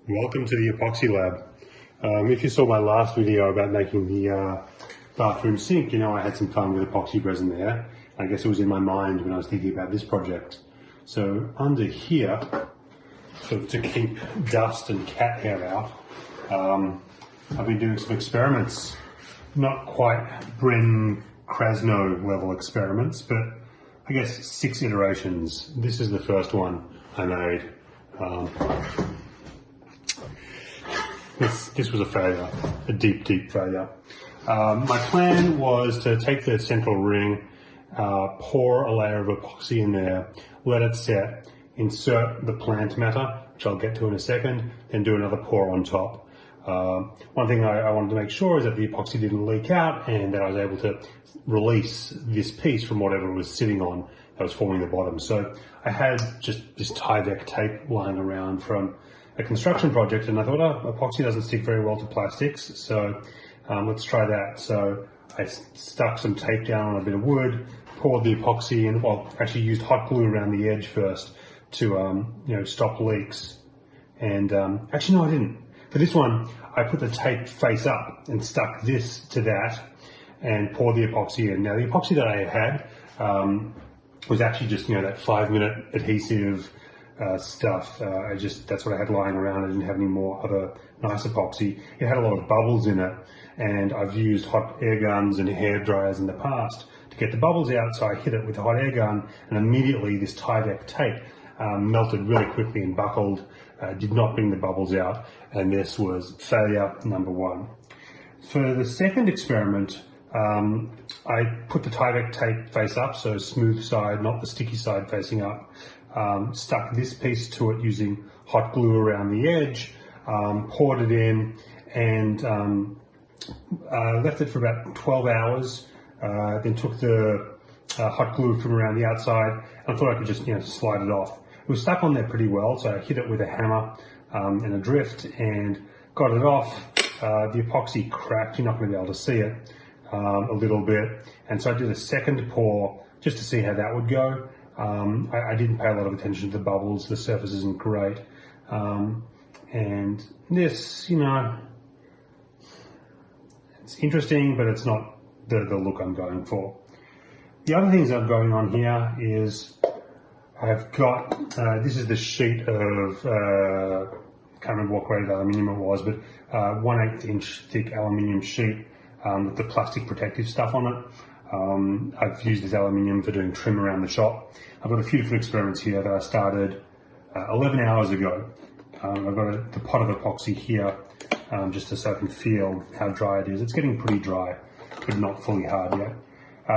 Welcome to the epoxy lab. If you saw my last video about making the bathroom sink, you know I had some fun with epoxy resin there. I guess it was in my mind when I was thinking about this project. So under here, sort of to keep dust and cat hair out, I've been doing some experiments. Not quite Bren Krasno level experiments, but I guess 6 iterations. This is the first one I made. This was a failure, a deep failure. My plan was to take the central ring, pour a layer of epoxy in there, let it set, insert the plant matter, which I'll get to in a second, then do another pour on top. One thing I wanted to make sure is that the epoxy didn't leak out and that I was able to release this piece from whatever it was sitting on that was forming the bottom. So I had just this Tyvek tape lying around from a construction project, and I thought, oh, epoxy doesn't stick very well to plastics, so let's try that. So I stuck some tape down on a bit of wood, poured the epoxy in, well, actually used hot glue around the edge first to stop leaks. And actually, no, I didn't. For this one, I put the tape face up and stuck this to that and poured the epoxy in. Now, the epoxy that I had was actually just, that 5-minute adhesive stuff. That's what I had lying around. I didn't have any more other nice epoxy. It had a lot of bubbles in it, and I've used hot air guns and hair dryers in the past to get the bubbles out, so I hit it with a hot air gun, and immediately this Tyvek tape melted really quickly and buckled, did not bring the bubbles out, and this was failure number 1. For the second experiment, I put the Tyvek tape face up, so smooth side, not the sticky side facing up. Stuck this piece to it using hot glue around the edge, poured it in, and left it for about 12 hours. Then took the hot glue from around the outside, and I thought I could just slide it off. It was stuck on there pretty well, so I hit it with a hammer and a drift and got it off. The epoxy cracked, you're not going to be able to see it a little bit, and so I did a second pour just to see how that would go. I didn't pay a lot of attention to the bubbles, the surface isn't great, and this, it's interesting, but it's not the look I'm going for. The other things that are going on here is I've got, this is the sheet of, can't remember what grade of aluminium it was, but 1/8 inch thick aluminium sheet with the plastic protective stuff on it. I've used this aluminium for doing trim around the shop. I've got a few different experiments here that I started 11 hours ago. I've got the pot of epoxy here just so I can feel how dry it is. It's getting pretty dry, but not fully hard yet.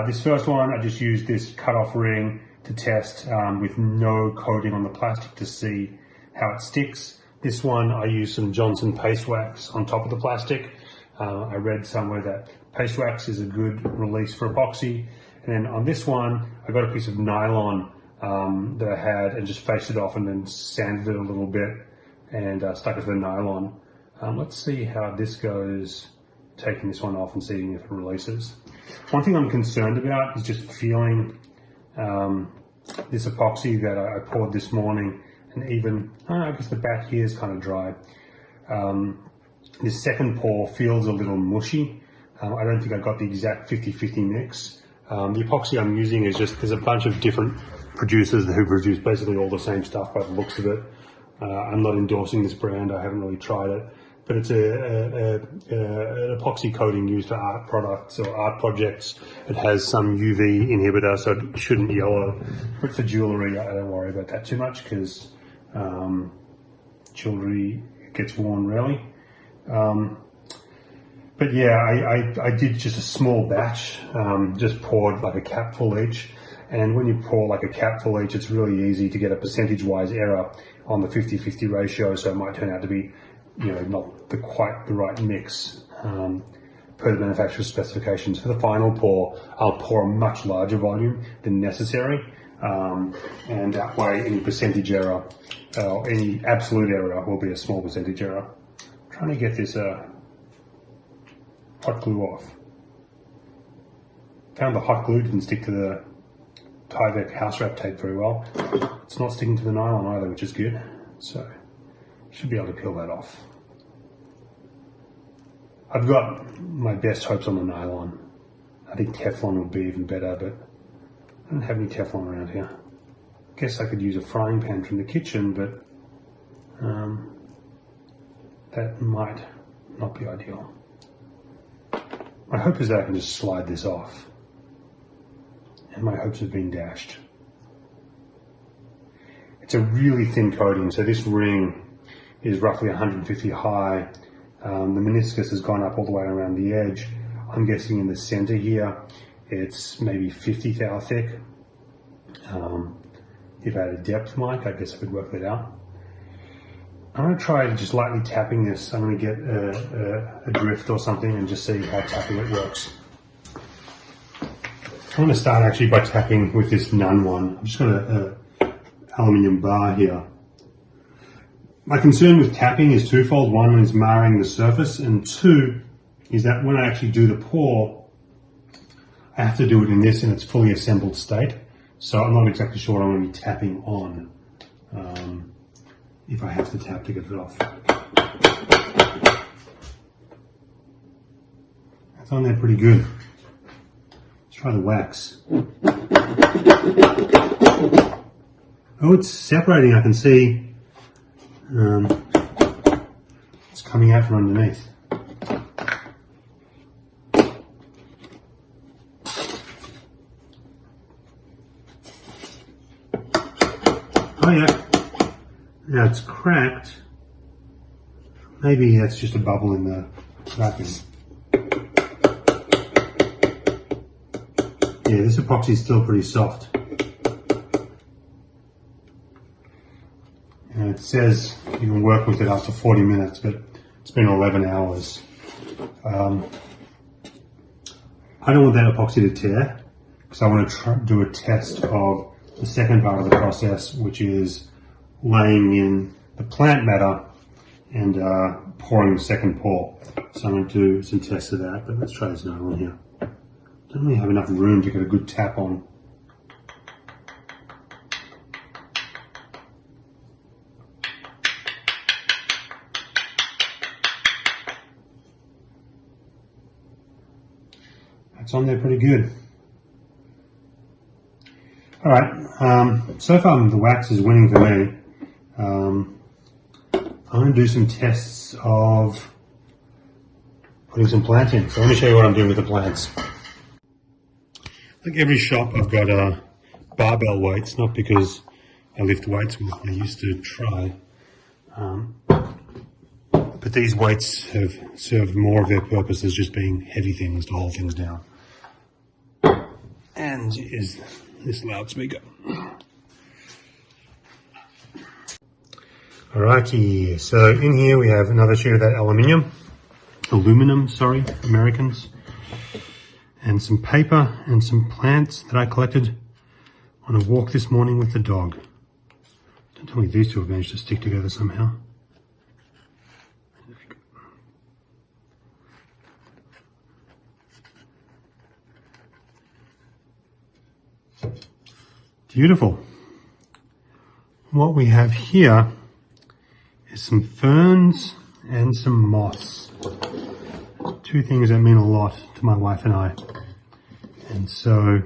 This first one, I just used this cut-off ring to test with no coating on the plastic to see how it sticks. This one, I used some Johnson paste wax on top of the plastic. I read somewhere that paste wax is a good release for epoxy. And then on this one, I got a piece of nylon that I had and just faced it off and then sanded it a little bit and stuck it to the nylon. Let's see how this goes, taking this one off and seeing if it releases. One thing I'm concerned about is just feeling this epoxy that I poured this morning, and even, I guess the back here is kind of dry. This second pour feels a little mushy. I don't think I got the exact 50-50 mix. The epoxy I'm using is just, there's a bunch of different producers who produce basically all the same stuff by the looks of it. I'm not endorsing this brand, I haven't really tried it, but it's an epoxy coating used for art products or art projects. It has some UV inhibitor, so it shouldn't yellow. But for jewellery, I don't worry about that too much because jewellery gets worn rarely. But yeah, I did just a small batch, just poured like a capful each. And when you pour like a capful each, it's really easy to get a percentage-wise error on the 50-50 ratio. So it might turn out to be, not quite the right mix per the manufacturer's specifications. For the final pour, I'll pour a much larger volume than necessary. And that way, any percentage error, or any absolute error will be a small percentage error. I'm trying to get this hot glue off. Found the hot glue didn't stick to the Tyvek house wrap tape very well. It's not sticking to the nylon either, which is good. So Should be able to peel that off. I've got my best hopes on the nylon. I think Teflon would be even better, but I don't have any Teflon around here. Guess I could use a frying pan from the kitchen, but that might not be ideal. My hope is that I can just slide this off, and my hopes have been dashed. It's a really thin coating, so this ring is roughly 150 high. The meniscus has gone up all the way around the edge. I'm guessing in the center here, it's maybe 50 thou thick. If I had a depth mic, I guess I could work that out. I'm going to try just lightly tapping this. I'm going to get a drift or something and just see how tapping it works. I'm going to start actually by tapping with this Nun one. I've just got a aluminium bar here. My concern with tapping is twofold. One is marring the surface, and two is that when I actually do the pour, I have to do it in this in its fully assembled state. So I'm not exactly sure what I'm going to be tapping on if I have to tap to get it off. That's on there pretty good. Let's try the wax. Oh, it's separating, I can see. It's coming out from underneath. Oh yeah, now it's cracked. Maybe that's just a bubble in the vacuum. Yeah, this epoxy is still pretty soft. And it says you can work with it up to 40 minutes, but it's been 11 hours. I don't want that epoxy to tear, because I want to do a test of the second part of the process, which is laying in the plant matter and pouring the second pour. So I'm going to do some tests of that, but let's try this nylon here. Don't really have enough room to get a good tap on. That's on there pretty good. All right, so far the wax is winning for me. I'm going to do some tests of putting some plants in. So let me show you what I'm doing with the plants. Like every shop, I've got barbell weights, not because I lift weights, I used to try. But these weights have served more of their purpose as just being heavy things to hold things down. And is this loudspeaker. Alrighty, so in here we have another sheet of that aluminum, sorry, Americans, and some paper and some plants that I collected on a walk this morning with the dog. Don't tell me these two have managed to stick together somehow. Beautiful. What we have here is some ferns and some moss. Two things that mean a lot to my wife and I. And so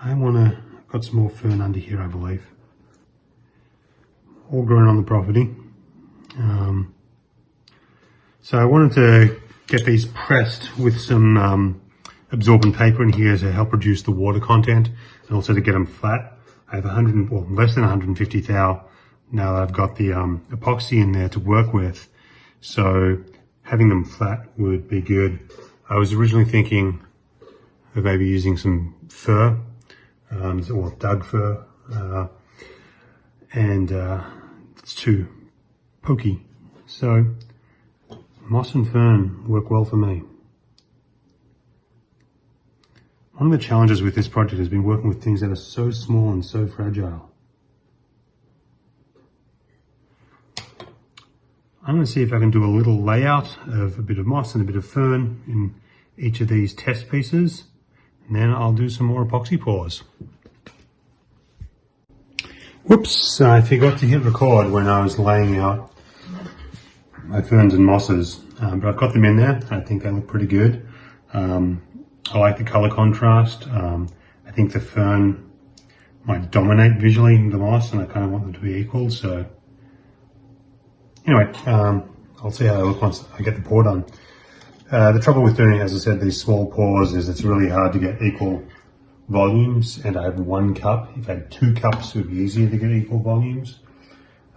I've got some more fern under here, I believe. All grown on the property. So I wanted to get these pressed with some absorbent paper in here to help reduce the water content and also to get them flat. I have less than 150 thou now that I've got the epoxy in there to work with. So having them flat would be good. I was originally thinking of maybe using some fir, or Doug fir, and it's too pokey. So moss and fern work well for me. One of the challenges with this project has been working with things that are so small and so fragile. I'm going to see if I can do a little layout of a bit of moss and a bit of fern in each of these test pieces, and then I'll do some more epoxy pours. Whoops, I forgot to hit record when I was laying out my ferns and mosses, but I've got them in there. I think they look pretty good. I like the color contrast. I think the fern might dominate visually the moss, and I kind of want them to be equal. So anyway, I'll see how they look once I get the pour done. The trouble with doing, as I said, these small pours is it's really hard to get equal volumes, and I have 1 cup. If I had 2 cups, it would be easier to get equal volumes.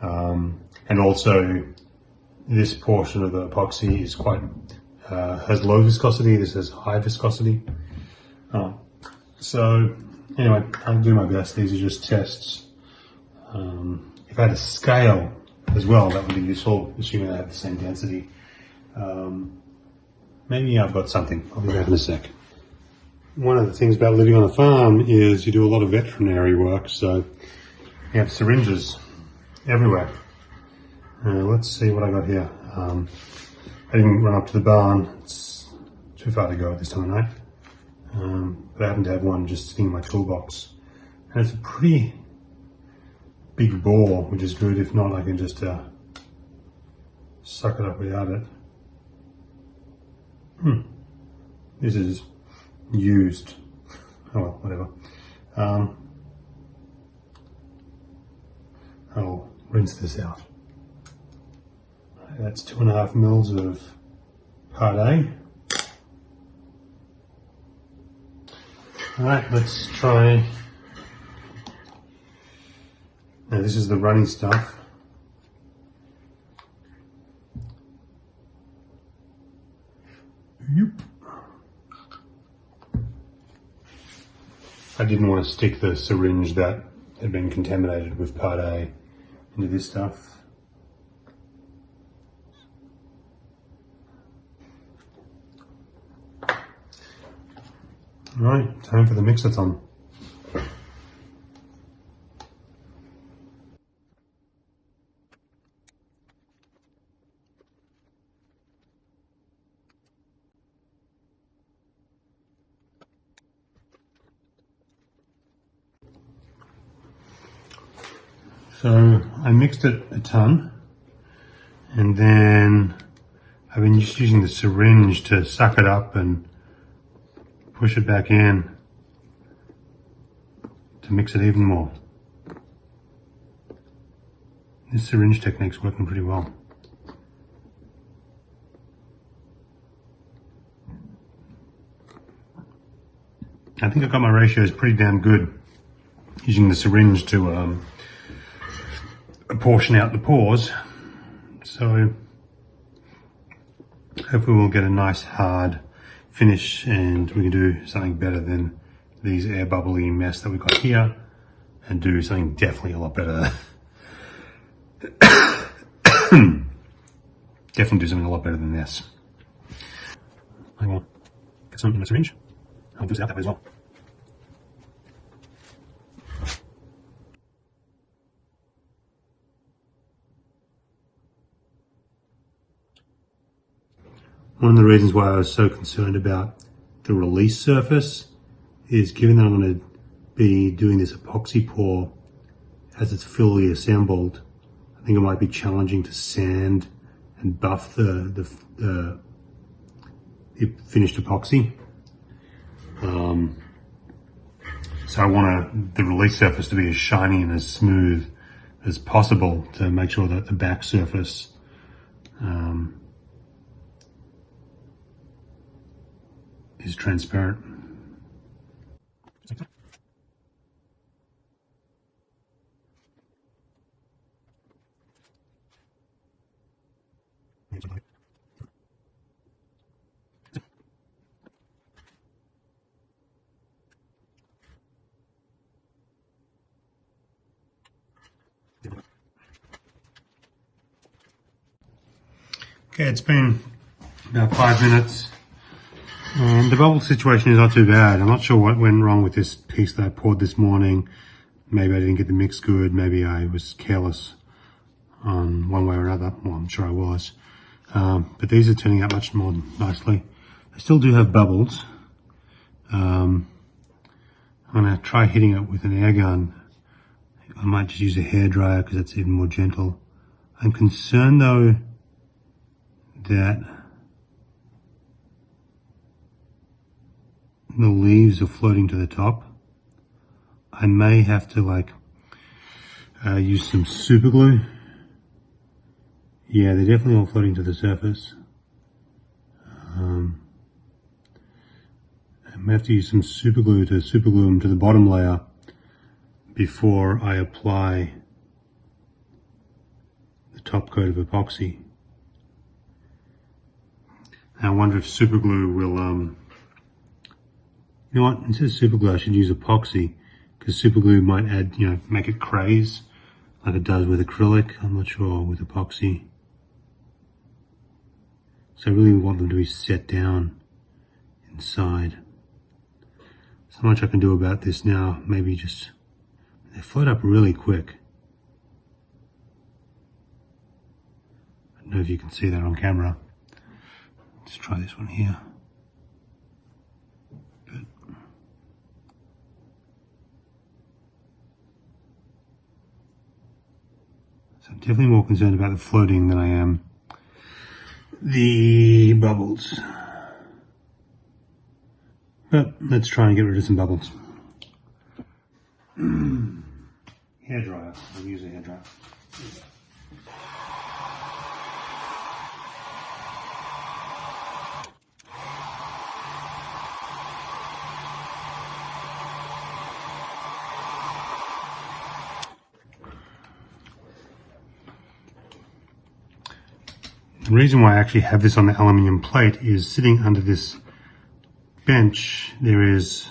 And also, this portion of the epoxy is quite has low viscosity. This has high viscosity. So anyway, I'll do my best. These are just tests. If I had a scale as well, that would be useful, assuming I have the same density. Maybe I've got something. I'll be back in a sec. One of the things about living on a farm is you do a lot of veterinary work, so you have syringes everywhere. Let's see what I got here. I didn't run up to the barn. It's too far to go at this time of night. But I happen to have one just sitting in my toolbox. And it's a pretty big bore, which is good. If not, I can just suck it up without it. This is used. Oh well, whatever. I'll rinse this out. That's 2.5 mils of Part A. Alright, let's try. Now this is the runny stuff. Yep. I didn't want to stick the syringe that had been contaminated with Part A into this stuff. Right, time for the mixathon. So I mixed it a ton, and then I've been just using the syringe to suck it up and push it back in to mix it even more. This syringe technique's working pretty well. I think I got my ratios pretty damn good using the syringe to portion out the pores. So hopefully we'll get a nice hard finish and we can do something better than these air bubbly mess that we got here, and do something definitely a lot better. Definitely do something a lot better than this. I will get some in the syringe. I'll do it out that way as well. One of the reasons why I was so concerned about the release surface is, given that I'm going to be doing this epoxy pour as it's fully assembled, I think it might be challenging to sand and buff the finished epoxy. So I want the release surface to be as shiny and as smooth as possible to make sure that the back surface is transparent. Okay, it's been about 5 minutes. And the bubble situation is not too bad. I'm not sure what went wrong with this piece that I poured this morning. Maybe I didn't get the mix good. Maybe I was careless on one way or another. Well, I'm sure I was. But these are turning out much more nicely. I still do have bubbles. I'm going to try hitting it with an air gun I might just use a hairdryer because that's even more gentle. I'm concerned though that the leaves are floating to the top. I may have to use some super glue. Yeah, they're definitely all floating to the surface. I may have to use some super glue to super glue them to the bottom layer before I apply the top coat of epoxy. I wonder if super glue will, you know what, instead of super glue I should use epoxy, because super glue might add, make it craze like it does with acrylic. I'm not sure with epoxy. So I really want them to be set down inside. So much I can do about this now, maybe just, they float up really quick. I don't know if you can see that on camera. Let's try this one here. Good. So I'm definitely more concerned about the floating than I am the bubbles. But let's try and get rid of some bubbles. Hairdryer. I'll use a hairdryer. The reason why I actually have this on the aluminium plate is sitting under this bench there is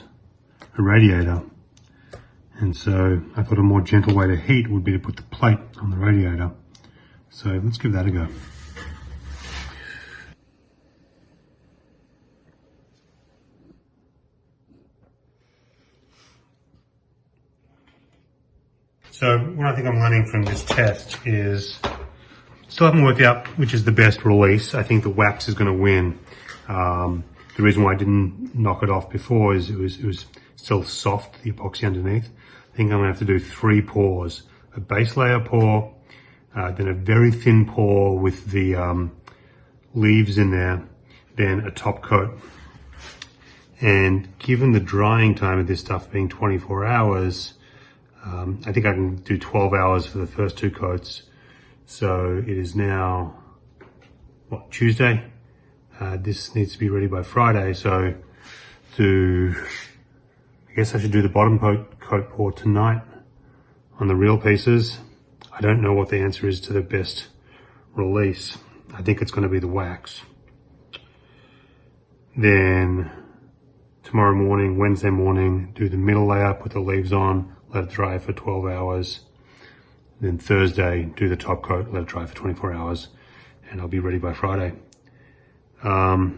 a radiator, and so I thought a more gentle way to heat would be to put the plate on the radiator. So let's give that a go. So what I think I'm learning from this test is, still haven't worked out which is the best release. I think the wax is going to win. The reason why I didn't knock it off before is it was still soft, the epoxy underneath. I think I'm going to have to do 3 pours. A base layer pour, then a very thin pour with the leaves in there, then a top coat. And given the drying time of this stuff being 24 hours, I think I can do 12 hours for the first 2 coats. So it is now, what, Tuesday? This needs to be ready by Friday, so I guess I should do the bottom coat pour tonight on the real pieces. I don't know what the answer is to the best release. I think it's going to be the wax. Then tomorrow morning, Wednesday morning, do the middle layer, put the leaves on, let it dry for 12 hours. Then Thursday, do the top coat, let it dry for 24 hours, and I'll be ready by Friday. I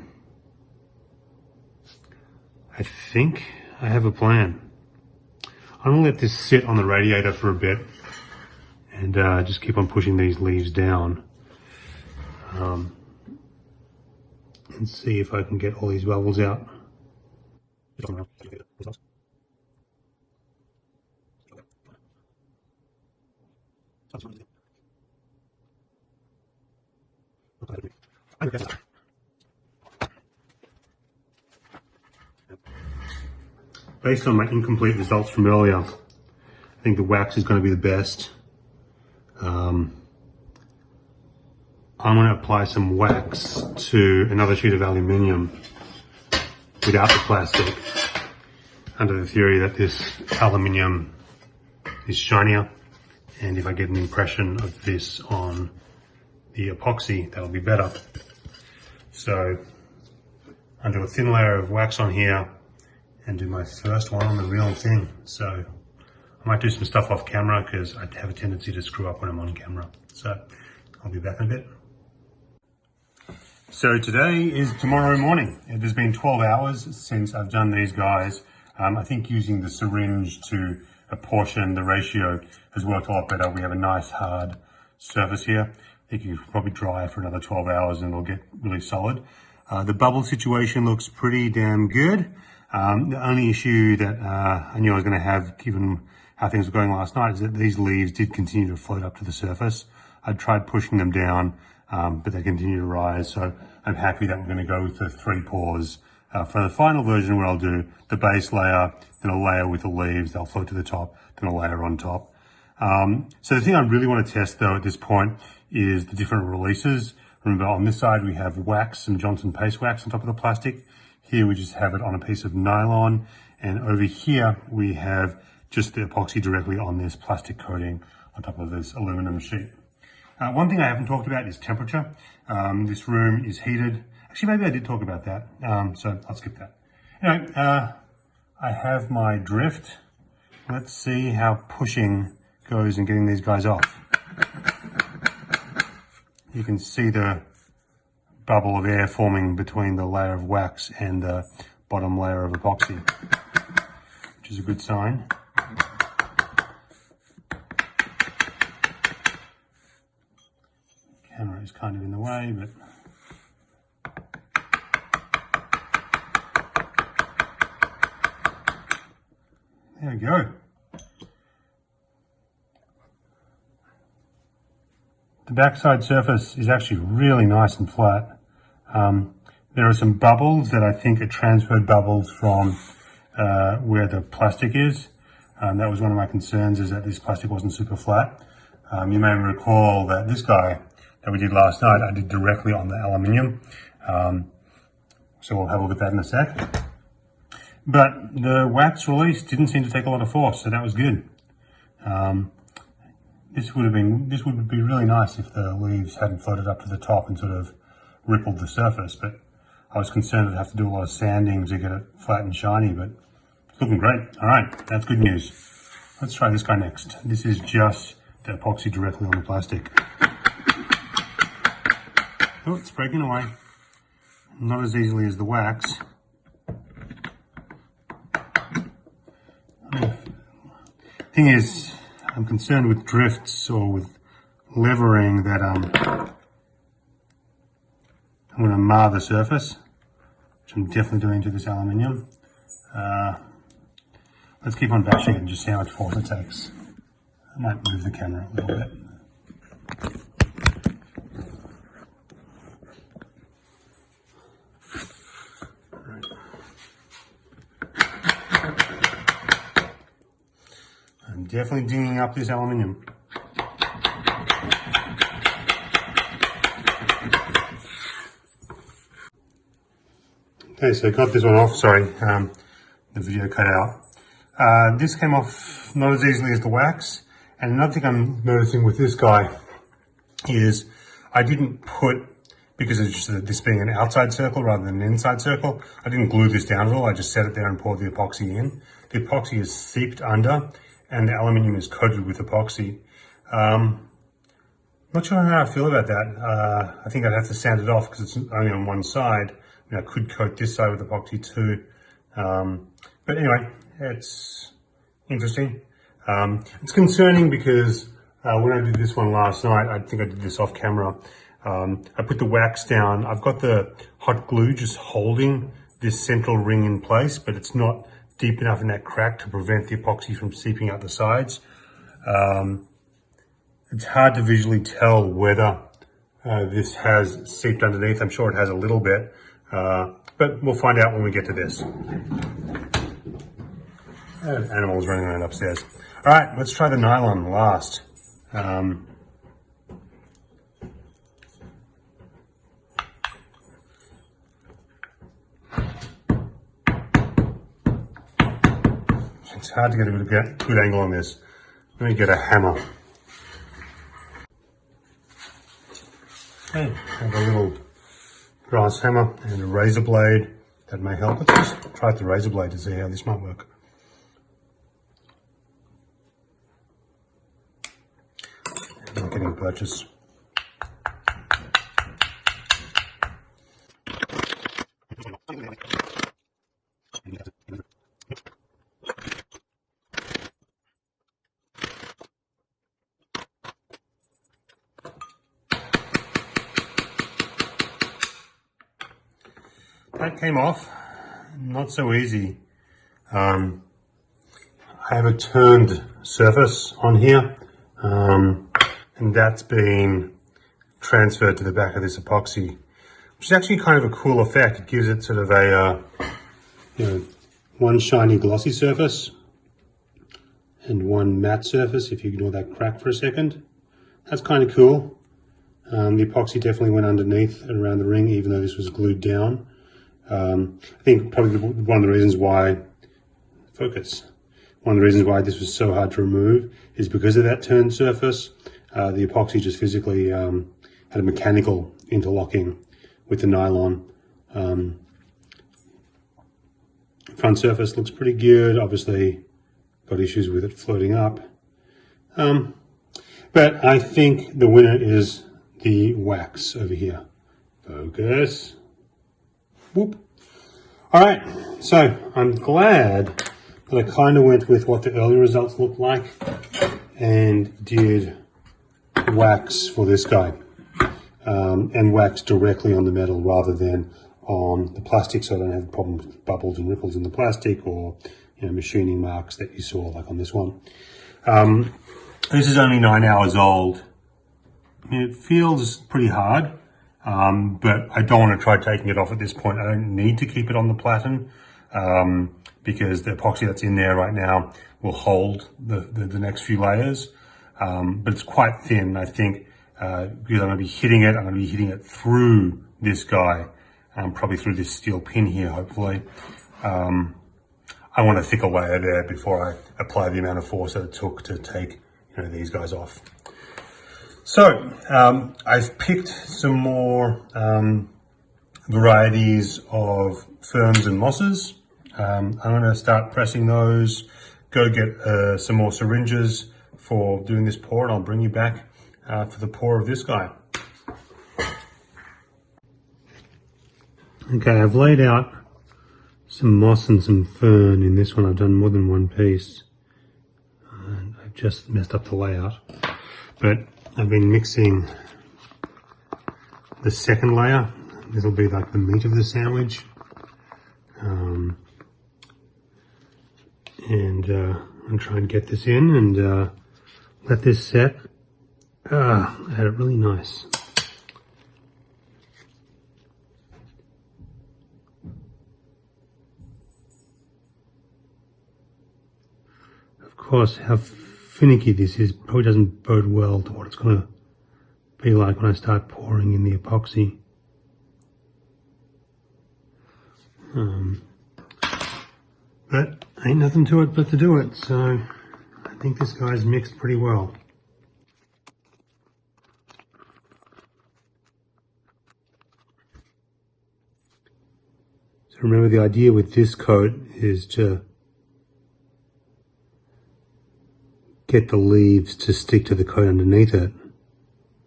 think I have a plan. I'm gonna let this sit on the radiator for a bit and just keep on pushing these leaves down and see if I can get all these bubbles out. Based on my incomplete results from earlier, I think the wax is going to be the best. I'm going to apply some wax to another sheet of aluminium without the plastic, under the theory that this aluminium is shinier, and if I get an impression of this on the epoxy, that'll be better. So I'll do a thin layer of wax on here and do my first one on the real thing. So I might do some stuff off camera because I have a tendency to screw up when I'm on camera. So I'll be back in a bit. So today is tomorrow morning. It has been 12 hours since I've done these guys. I think using the syringe to apportion the ratio has worked a lot better. We have a nice hard surface here. I think you can probably dry for another 12 hours and it'll get really solid. The bubble situation looks pretty damn good. The only issue that I knew I was going to have, given how things were going last night is that these leaves did continue to float up to the surface. I tried pushing them down, but they continue to rise. So I'm happy that we're going to go with the 3 pours. For the final version, what I'll do, the base layer, then a layer with the leaves, they'll float to the top, then a layer on top. So the thing I really want to test though at this point is the different releases. Remember on this side we have wax and Johnson paste wax on top of the plastic. Here we just have it on a piece of nylon, and over here we have just the epoxy directly on this plastic coating on top of this aluminum sheet. One thing I haven't talked about is temperature. This room is heated. Actually, maybe I did talk about that, so I'll skip that. Anyway, I have my drift. Let's see how pushing goes in getting these guys off. You can see the bubble of air forming between the layer of wax and the bottom layer of epoxy, which is a good sign. Camera is kind of in the way, but there we go. The backside surface is actually really nice and flat. There are some bubbles that I think are transferred bubbles from where the plastic is. That was one of my concerns, is that this plastic wasn't super flat. You may recall that this guy that we did last night, I did directly on the aluminium. So we'll have a look at that in a sec. But the wax release didn't seem to take a lot of force, so that was good. This would be really nice if the leaves hadn't floated up to the top and sort of rippled the surface, but I was concerned I'd have to do a lot of sanding to get it flat and shiny, but it's looking great. All right, that's good news. Let's try this guy next. This is just the epoxy directly on the plastic. Oh, it's breaking away. Not as easily as the wax. Thing is, I'm concerned with drifts or with levering that I'm going to mar the surface, which I'm definitely doing to this aluminium. Let's keep on bashing it and just see how much force it takes. I might move the camera a little bit. Right. I'm definitely dinging up this aluminium. Okay, so I got this one off, sorry, the video cut out. This came off not as easily as the wax, and another thing I'm noticing with this guy is I didn't put, because of just this being an outside circle rather than an inside circle, I didn't glue this down at all, I just set it there and poured the epoxy in. The epoxy is seeped under, and the aluminium is coated with epoxy. Not sure how I feel about that. I think I'd have to sand it off because it's only on one side. I mean, I could coat this side with epoxy too. But anyway, it's interesting. It's concerning because when I did this one last night, I think I did this off camera. I put the wax down. I've got the hot glue just holding this central ring in place, but it's not deep enough in that crack to prevent the epoxy from seeping out the sides. It's hard to visually tell whether this has seeped underneath. I'm sure it has a little bit. But we'll find out when we get to this. Animals running around upstairs. All right, let's try the nylon last. It's hard to get a good angle on this. Let me get a hammer. Okay, I have a little brass hammer and a razor blade. That may help. Let's just try the razor blade to see how this might work. I'm getting purchase. That came off, not so easy. I have a turned surface on here, and that's been transferred to the back of this epoxy, which is actually kind of a cool effect. It gives it sort of a, one shiny glossy surface and one matte surface, if you ignore that crack for a second. That's kind of cool. The epoxy definitely went underneath and around the ring, even though this was glued down. I think probably one of the reasons why, one of the reasons why this was so hard to remove is because of that turned surface. The epoxy just physically had a mechanical interlocking with the nylon. Front surface looks pretty good. Obviously got issues with it floating up. But I think the winner is the wax over here. Focus. Whoop. All right, so I'm glad that I kind of went with what the early results looked like and did wax for this guy, and wax directly on the metal rather than on the plastic, so I don't have problems with bubbles and ripples in the plastic, or machining marks that you saw like on this one. This is only 9 hours old. It feels pretty hard, but I don't want to try taking it off at this point. I don't need to keep it on the platen, because the epoxy that's in there right now will hold the next few layers. But it's quite thin, I think, because I'm going to be hitting it through this guy, probably through this steel pin here, hopefully. I want a thicker layer there before I apply the amount of force that it took to take these guys off. So I've picked some more varieties of ferns and mosses. I'm going to start pressing those, go get some more syringes for doing this pour, and I'll bring you back for the pour of this guy. Okay, I've laid out some moss and some fern in this one. I've done more than one piece. And I've just messed up the layout. But I've been mixing the second layer. This will be like the meat of the sandwich. I'll try and get this in and let this set. I had it really nice. Of course, how finicky this is probably doesn't bode well to what it's going to be like when I start pouring in the epoxy. But ain't nothing to it but to do it, so I think this guy's mixed pretty well. So remember, the idea with this coat is to get the leaves to stick to the coat underneath it.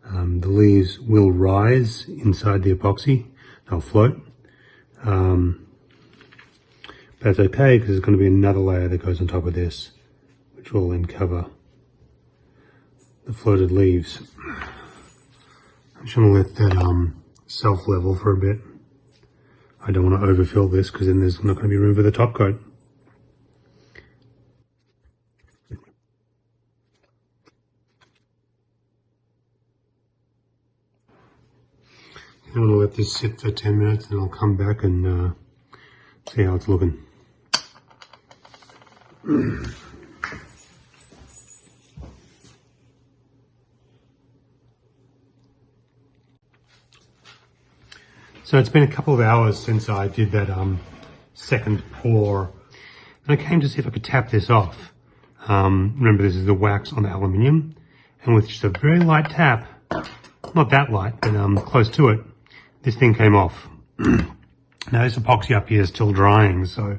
The leaves will rise inside the epoxy, they'll float. But that's okay, because there's going to be another layer that goes on top of this, which will then cover the floated leaves. I'm just going to let that self-level for a bit. I don't want to overfill this, because then there's not going to be room for the top coat. I'm going to let this sit for 10 minutes and I'll come back and see how it's looking. So it's been a couple of hours since I did that second pour, and I came to see if I could tap this off. Remember, this is the wax on the aluminium, and with just a very light tap, not that light, but close to it, this thing came off. Now this epoxy up here is still drying, so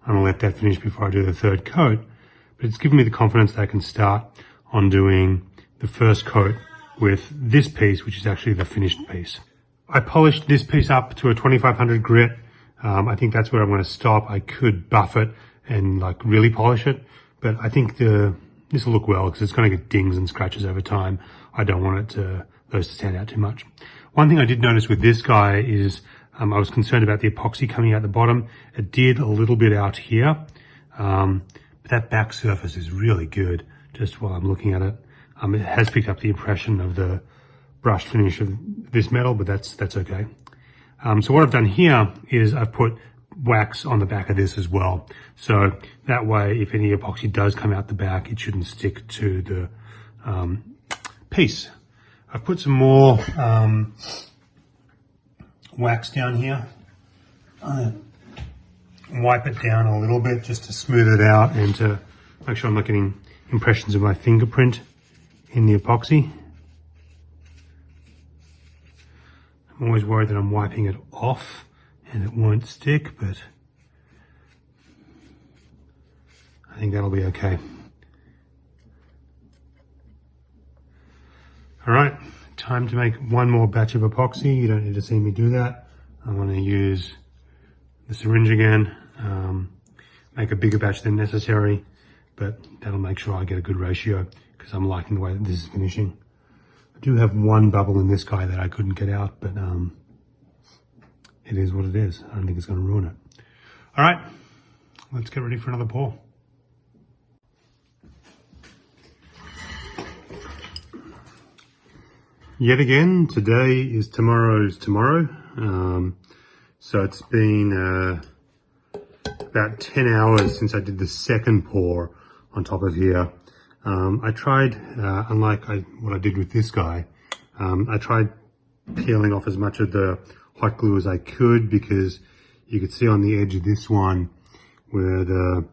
I'm going to let that finish before I do the third coat. But it's given me the confidence that I can start on doing the first coat with this piece, which is actually the finished piece. I polished this piece up to a 2500 grit. I think that's where I'm going to stop. I could buff it and like really polish it, but I think this will look well because it's going to get dings and scratches over time. I don't want those to stand out too much. One thing I did notice with this guy is I was concerned about the epoxy coming out the bottom. It did a little bit out here, but that back surface is really good. just while I'm looking at it. It has picked up the impression of the brushed finish of this metal, but that's okay. So what I've done here is I've put wax on the back of this as well. So that way, if any epoxy does come out the back, it shouldn't stick to the piece. I've put some more wax down here. I'm gonna wipe it down a little bit just to smooth it out and to make sure I'm not getting impressions of my fingerprint in the epoxy. I'm always worried that I'm wiping it off and it won't stick, but I think that'll be okay. All right, time to make one more batch of epoxy. You don't need to see me do that. I'm going to use the syringe again, make a bigger batch than necessary, but that'll make sure I get a good ratio because I'm liking the way that this is finishing. I do have one bubble in this guy that I couldn't get out, but it is what it is. I don't think it's going to ruin it. All right, let's get ready for another pour. Yet again, today is tomorrow's tomorrow. So it's been about 10 hours since I did the second pour on top of here. I tried, unlike what I did with this guy, I tried peeling off as much of the hot glue as I could, because you could see on the edge of this one where the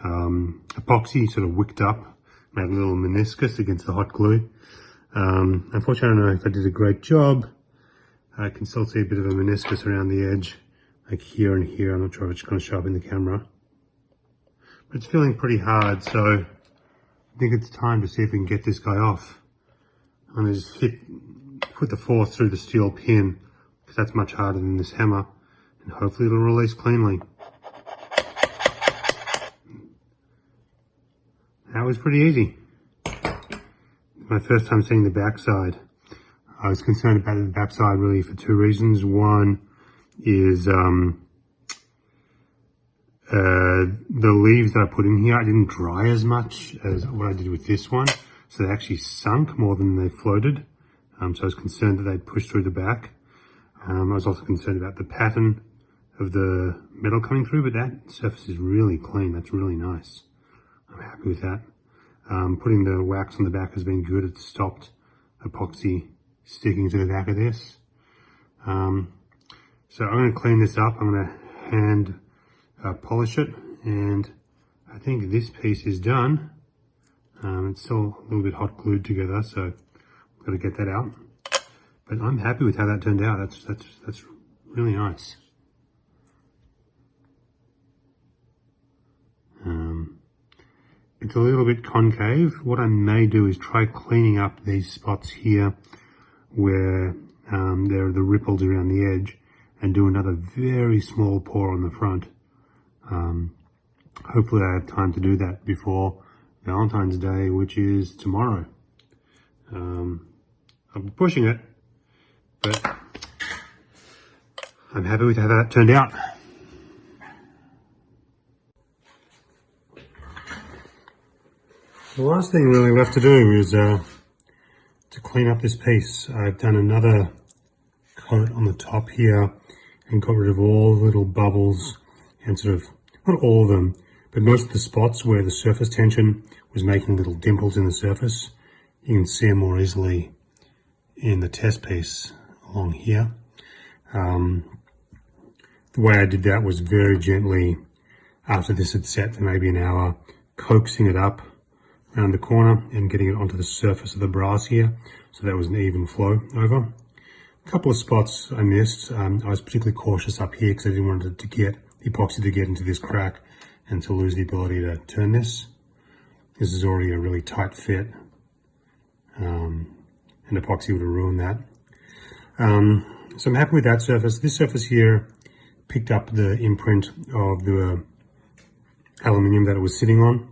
epoxy sort of wicked up, made a little meniscus against the hot glue. Unfortunately, I don't know if I did a great job. I can still see a bit of a meniscus around the edge, like here and here. I'm not sure if it's going to show up in the camera, but it's feeling pretty hard, so I think it's time to see if we can get this guy off. I'm going to just put the force through the steel pin, because that's much harder than this hammer, and hopefully it'll release cleanly. That was pretty easy. My first time seeing the backside. I was concerned about the backside really for two reasons. One is the leaves that I put in here, I didn't dry as much as what I did with this one, so they actually sunk more than they floated. So I was concerned that they'd push through the back. I was also concerned about the pattern of the metal coming through, but that surface is really clean. That's really nice. I'm happy with that. Putting the wax on the back has been good. It's stopped epoxy sticking to the back of this. So I'm going to clean this up. I'm going to hand polish it, and I think this piece is done. It's still a little bit hot glued together, so I've got to get that out. But I'm happy with how that turned out. That's really nice. It's a little bit concave. What I may do is try cleaning up these spots here where there are the ripples around the edge, and do another very small pour on the front. Hopefully I have time to do that before Valentine's Day, which is tomorrow. I'll be pushing it, but I'm happy with how that turned out. The last thing really left to do is to clean up this piece. I've done another coat on the top here and got rid of all the little bubbles and sort of, not all of them, but most of the spots where the surface tension was making little dimples in the surface. You can see them more easily in the test piece along here. The way I did that was very gently, after this had set for maybe an hour, coaxing it up around the corner and getting it onto the surface of the brass here, so that was an even flow over. A couple of spots I missed. I was particularly cautious up here because I didn't want it to get the epoxy to get into this crack and to lose the ability to turn this. This is already a really tight fit, and epoxy would have ruined that. So I'm happy with that surface. This surface here picked up the imprint of the aluminium that it was sitting on.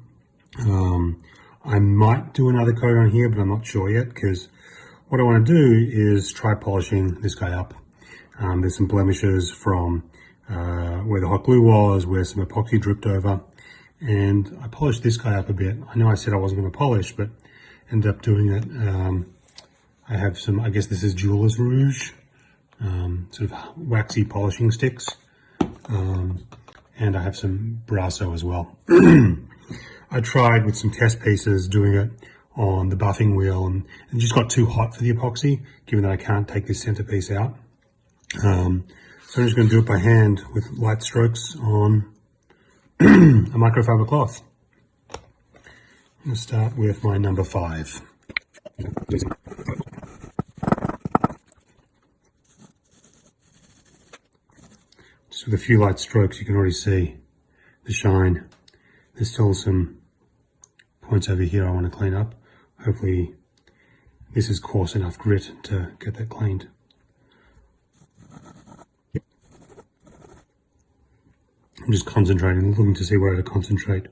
I might do another coat on here, but I'm not sure yet, because what I want to do is try polishing this guy up. There's some blemishes from where the hot glue was, where some epoxy dripped over, and I polished this guy up a bit. I know I said I wasn't going to polish, but ended up doing it. I have some, I guess this is Jeweler's Rouge, sort of waxy polishing sticks, and I have some Brasso as well. I tried with some test pieces doing it on the buffing wheel, and it just got too hot for the epoxy, given that I can't take this centerpiece out. So I'm just going to do it by hand with light strokes on a microfiber cloth. I'm going to start with my number 5. Just with a few light strokes, you can already see the shine. There's still some points over here I want to clean up. Hopefully this is coarse enough grit to get that cleaned. I'm just concentrating, looking to see where to concentrate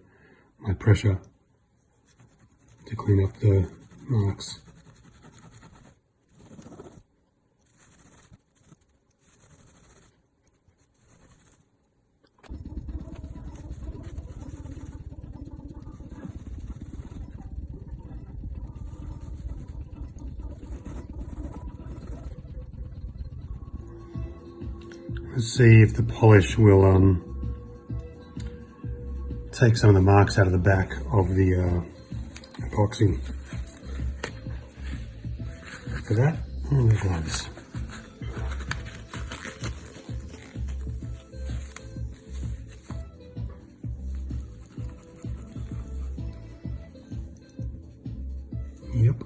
my pressure to clean up the marks. Let's see if the polish will take some of the marks out of the back of the epoxy. For that, all the gloves. Yep.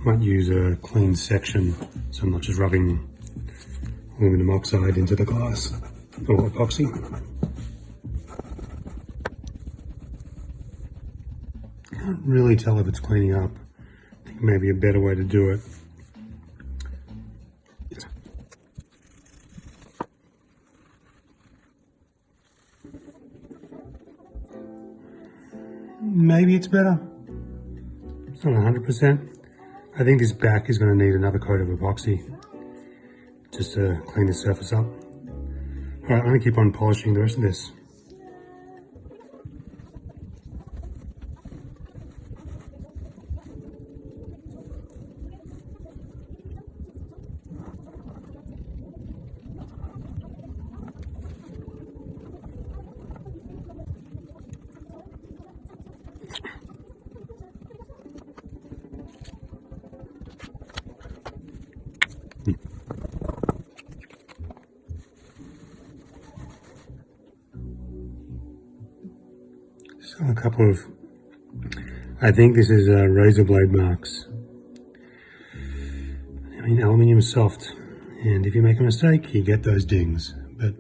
Might use a clean section so I'm not just rubbing aluminum oxide into the glass or epoxy. Can't really tell if it's cleaning up. I think maybe a better way to do it. Maybe it's better. It's not 100%. I think this back is going to need another coat of epoxy just to clean the surface up. Alright, I'm going to keep on polishing the rest of this. So a couple of, I think this is razor blade marks. I mean, aluminium is soft, and if you make a mistake, you get those dings, but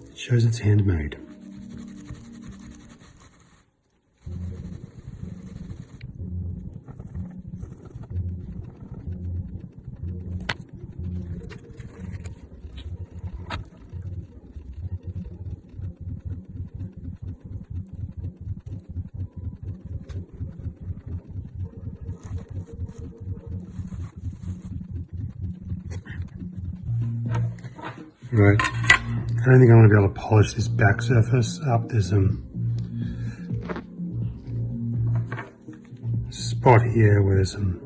it shows it's handmade. Right, I don't think I'm going to be able to polish this back surface up. There's some spot here where there's some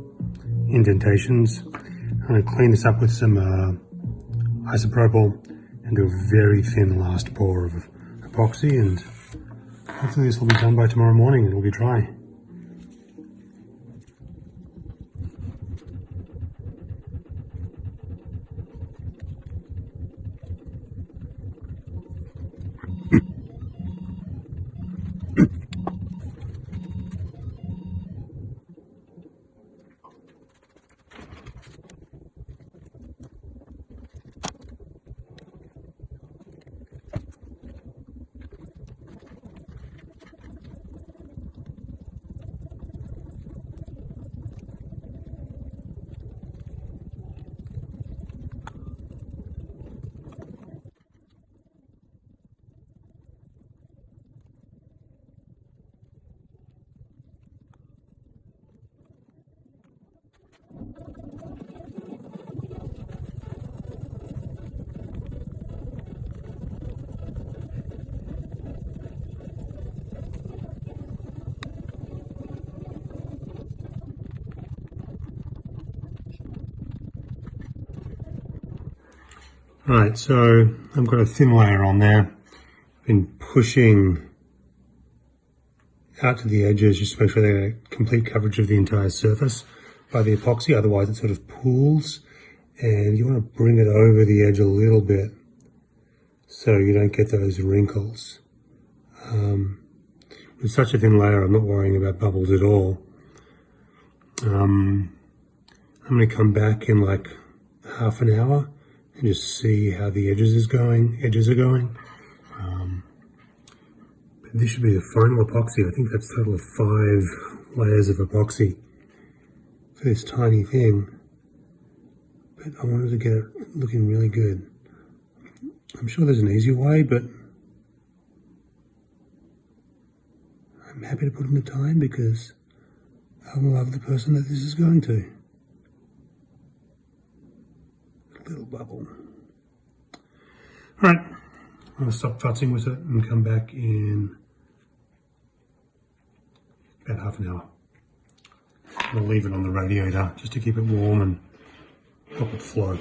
indentations. I'm going to clean this up with some isopropyl and do a very thin last pour of epoxy, and hopefully this will be done by tomorrow morning and it will be dry. Right, so I've got a thin layer on there. Been pushing out to the edges just to make sure they get complete coverage of the entire surface by the epoxy, otherwise it sort of pools, and you want to bring it over the edge a little bit so you don't get those wrinkles. With such a thin layer, I'm not worrying about bubbles at all. I'm going to come back in like half an hour and just see how the edges are going. But this should be the final epoxy. I think that's a total of 5 layers of epoxy for this tiny thing. But I wanted to get it looking really good. I'm sure there's an easier way, but I'm happy to put in the time because I love the person that this is going to. A little bubble. Alright, I'm going to stop futzing with it and come back in about half an hour. I'm going to leave it on the radiator just to keep it warm and help it flow.